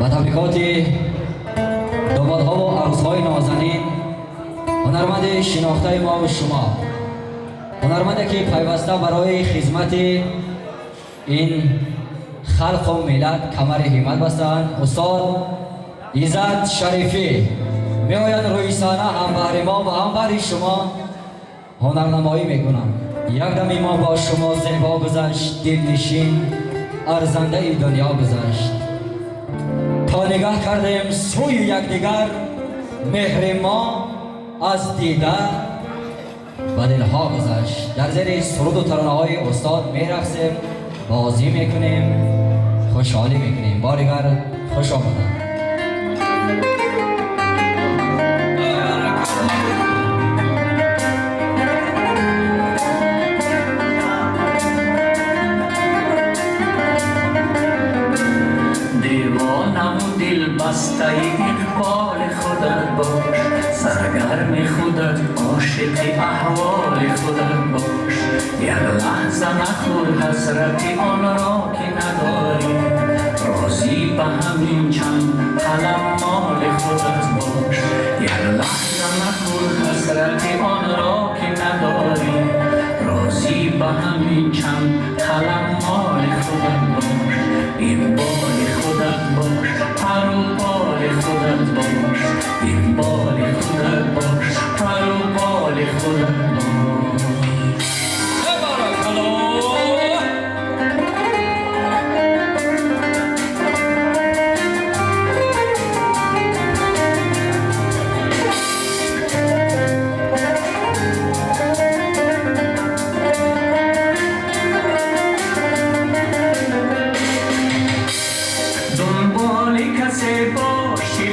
و تبریکات دامادها و عروسهای نازنین، هنرمند شناخته ما و شما، هنرمندی که پیوسته برای خدمت این خلق و ملت کمر همت بستند. استاد عزت شریفی میآیند روی صحنه هم بهر ما و هم بهر شما هنرنمایی میکنند. یک دمی ما با شما زیبا گذشت، دلنشین ارزنده دنیا گذشت. تا نگاه کردیم سوی یکدیگر، مهر ما از دیدن و دلها گذشت. در زیر سرود و ترانه های استاد میرقصیم، بازی میکنیم، خوشحالی میکنیم. بارگر خوش آمدید. بسته اقبال خودت باش، سرگرم خودت، عاشق احوال خودت باش. یک لحظه نخور حسرت آن را که نداری، راضی به همین چند قلم مال خودت باش. یک لحظه نخور حسرت آن را که نداری، راضی به همین چند قلم مال خودت باش. اقبال خودت باش، پروبال خودت باش، اقبال خودت باش، پروبال خودت باش.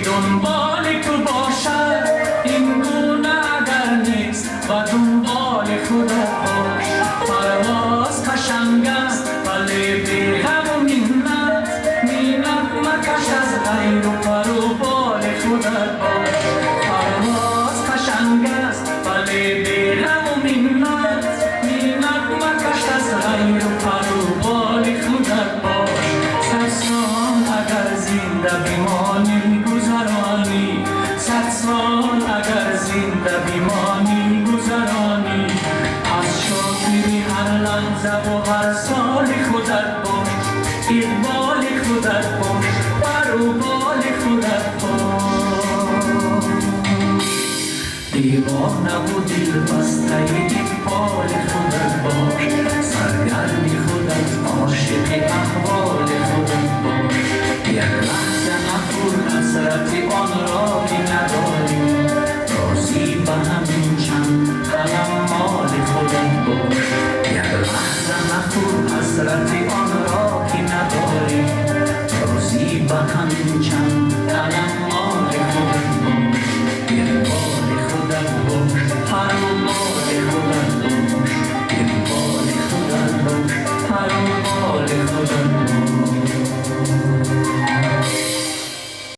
دنبال تو باشد این گونه اگر نیست و دنبال خودت باش. پرواز قشنگ است ولی بی غم و منت، منت مکش از غیر و پروبال خودت باش. پرواز قشنگ است ولی بی غم و منت، منت مکش از غیر و پروبال خودت باش. سرسان اگر زنده بمانی گذرانی، صد سال اگر زنده بمانی گذرانی. از شاکری هر لحظه و هر سال خودت باش، اقبال خودت باش، پروبال خودت باش. دیوانه و دل بسته اقبال خودت باش، سرگرم خودت، عاشق احوال خودت باش. یک لحظه نخور حسرت آن را که نداری، راضی به همین چند قلم مال خودت باش. یک لحظه نخور حسرت آن را که نداری، راضی به همین چند